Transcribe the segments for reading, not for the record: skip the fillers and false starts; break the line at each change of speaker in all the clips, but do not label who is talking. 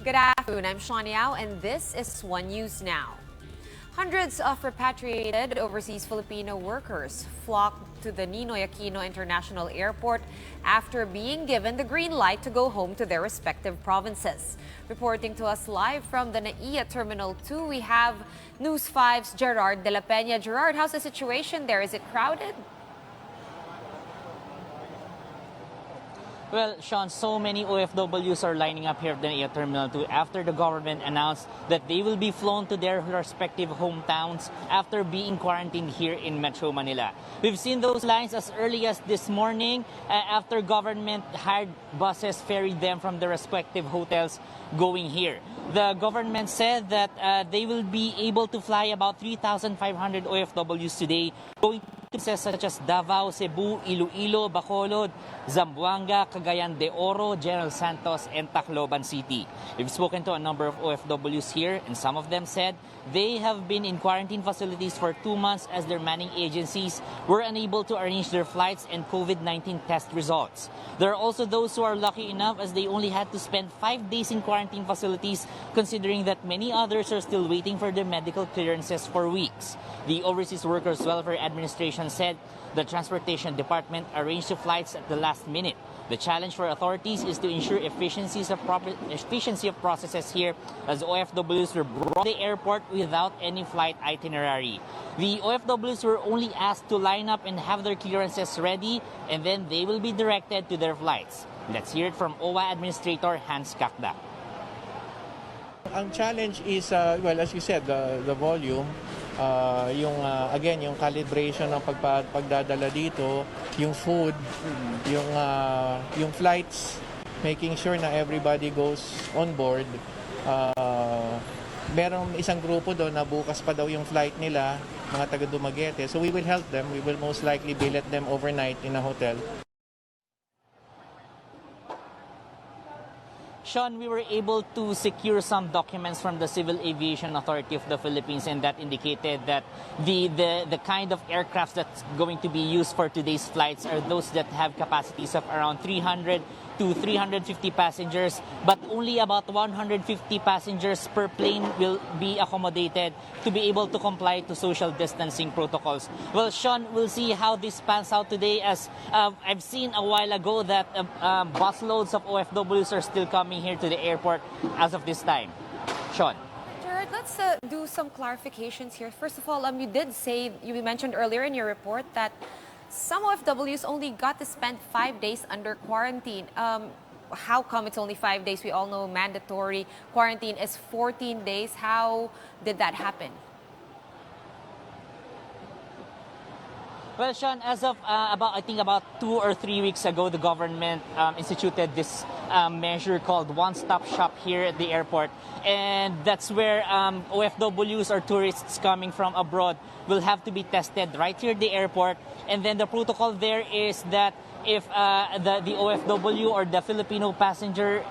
Good afternoon, I'm Sean Yao, and this is One News Now. Hundreds of repatriated overseas Filipino workers flocked to the Ninoy Aquino International Airport after being given the green light to go home to their respective provinces. Reporting to us live from the NAIA Terminal 2, we have News 5's Gerard de la Peña. Gerard, how's the situation there? Is it crowded?
Well, Sean, so many OFWs are lining up here at the NAIA Terminal 2 after the government announced that they will be flown to their respective hometowns after being quarantined here in Metro Manila. We've seen those lines as early as this morning after government hired buses ferried them from their respective hotels going here. The government said that they will be able to fly about 3,500 OFWs today, going to places such as Davao, Cebu, Iloilo, Bacolod, Zamboanga, Cagayan de Oro, General Santos, and Tacloban City. We've spoken to a number of OFWs here, and some of them said they have been in quarantine facilities for 2 months as their manning agencies were unable to arrange their flights and COVID-19 test results. There are also those who are lucky enough as they only had to spend 5 days in quarantine facilities, considering that many others are still waiting for their medical clearances for weeks. The Overseas Workers Welfare Administration said the Transportation Department arranged the flights at the last minute. The challenge for authorities is to ensure efficiency of processes here, as OFWs were brought to the airport without any flight itinerary. The OFWs were only asked to line up and have their clearances ready, and then they will be directed to their flights. Let's hear it from OWA Administrator Hans Kakda.
Ang challenge is, well, as you said, the volume. Again, yung calibration ng pagdadala dito, yung food, yung flights, making sure na everybody goes on board. Merong isang grupo doon na bukas pa daw yung flight nila, mga taga Dumaguete. So we will help them. We will most likely billet them overnight in a hotel.
Sean, we were able to secure some documents from the Civil Aviation Authority of the Philippines, and that indicated that the kind of aircrafts that's going to be used for today's flights are those that have capacities of around 300 to 350 passengers, but only about 150 passengers per plane will be accommodated to be able to comply to social distancing protocols. Well, Sean, we'll see how this pans out today, as I've seen a while ago that busloads of OFWs are still coming here to the airport as of this time. Sean.
Gerard, let's do some clarifications here. First of all, you mentioned earlier in your report that some OFWs only got to spend 5 days under quarantine. How come it's only 5 days? We all know mandatory quarantine is 14 days. How did that happen?
Well, Sean, as of about 2 or 3 weeks ago, the government instituted this measure called one-stop shop here at the airport. And that's where OFWs or tourists coming from abroad will have to be tested right here at the airport. And then the protocol there is that if the OFW or the Filipino passenger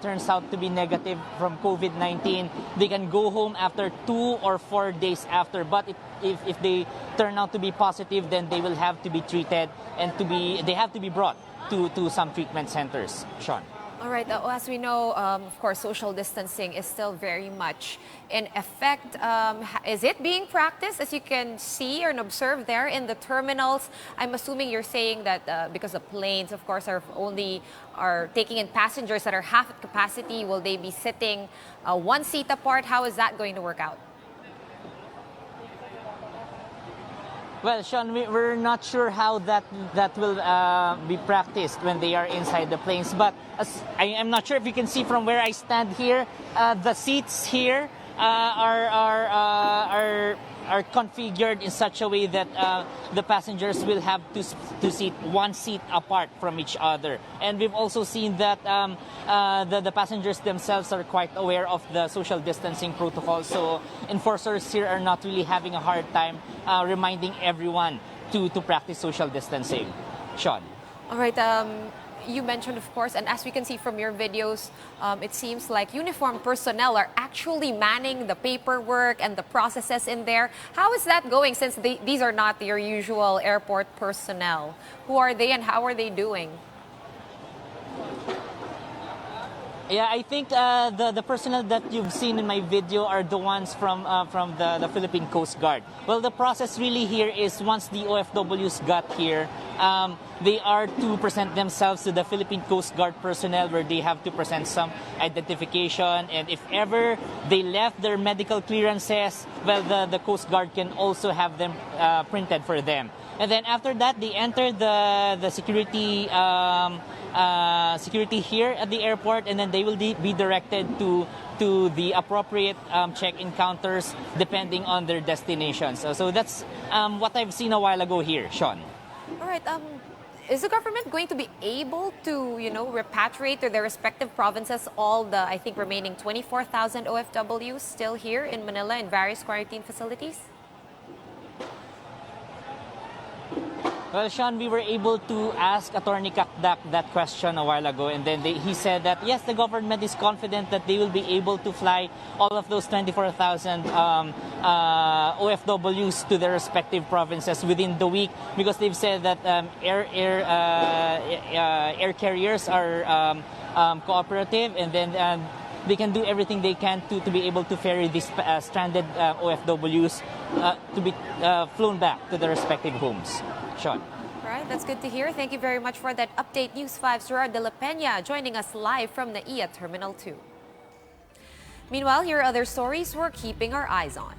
turns out to be negative from COVID-19, they can go home after 2 or 4 days after. But if they turn out to be positive, then they will have to be treated and they have to be brought to some treatment centers. Sean.
All right. As we know, of course, social distancing is still very much in effect. Is it being practiced, as you can see and observe there in the terminals? I'm assuming you're saying that because the planes, of course, are taking in passengers that are half at capacity. Will they be sitting 1 seat apart? How is that going to work out?
Well, Sean, we're not sure how that will be practiced when they are inside the planes. But I am not sure if you can see from where I stand here, the seats here are configured in such a way that the passengers will have to sit 1 seat apart from each other. And we've also seen that the passengers themselves are quite aware of the social distancing protocol. So enforcers here are not really having a hard time reminding everyone to practice social distancing. Sean.
All right. You mentioned, of course, and as we can see from your videos, it seems like uniformed personnel are actually manning the paperwork and the processes in there. How is that going, since these are not your usual airport personnel? Who are they and how are they doing?
Yeah, I think the personnel that you've seen in my video are the ones from the Philippine Coast Guard. Well, the process really here is once the OFWs got here, they are to present themselves to the Philippine Coast Guard personnel where they have to present some identification. And if ever they left their medical clearances, well, the Coast Guard can also have them printed for them. And then after that, they enter the security security here at the airport, and then they will be directed to the appropriate check-in counters depending on their destination. So that's what I've seen a while ago here, Sean.
All right. Is the government going to be able to, repatriate to their respective provinces all the, I think, remaining 24,000 OFWs still here in Manila in various quarantine facilities?
Well, Sean, we were able to ask Attorney Kakdak that question a while ago, and then he said that, yes, the government is confident that they will be able to fly all of those 24,000 OFWs to their respective provinces within the week, because they've said that air carriers are cooperative, and then they can do everything they can to be able to ferry these stranded OFWs to be flown back to their respective homes. Sean.
All right, that's good to hear. Thank you very much for that update. News 5's Gerard de la Peña joining us live from NAIA Terminal 2. Meanwhile, here are other stories we're keeping our eyes on.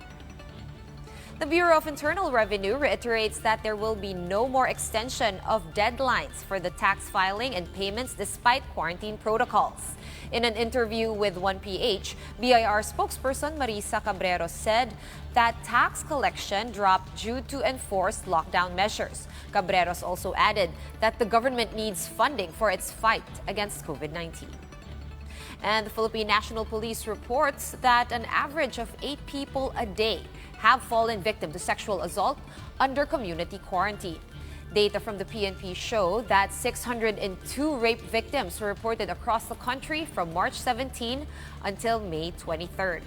The Bureau of Internal Revenue reiterates that there will be no more extension of deadlines for the tax filing and payments despite quarantine protocols. In an interview with 1PH, BIR spokesperson Marisa Cabreros said that tax collection dropped due to enforced lockdown measures. Cabreros also added that the government needs funding for its fight against COVID-19. And the Philippine National Police reports that an average of 8 people a day have fallen victim to sexual assault under community quarantine. Data from the PNP show that 602 rape victims were reported across the country from March 17 until May 23rd.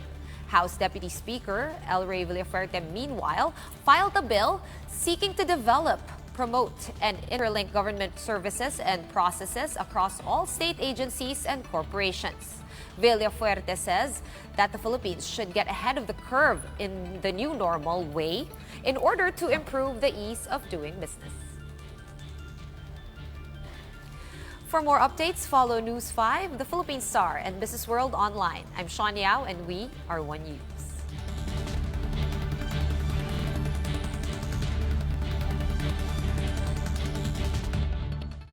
House Deputy Speaker El Rey Villafuerte, meanwhile, filed a bill seeking to develop, promote, and interlink government services and processes across all state agencies and corporations. Villafuerte says that the Philippines should get ahead of the curve in the new normal way in order to improve the ease of doing business. For more updates, follow News 5, The Philippine Star, and Business World online. I'm Sean Yao, and we are One News.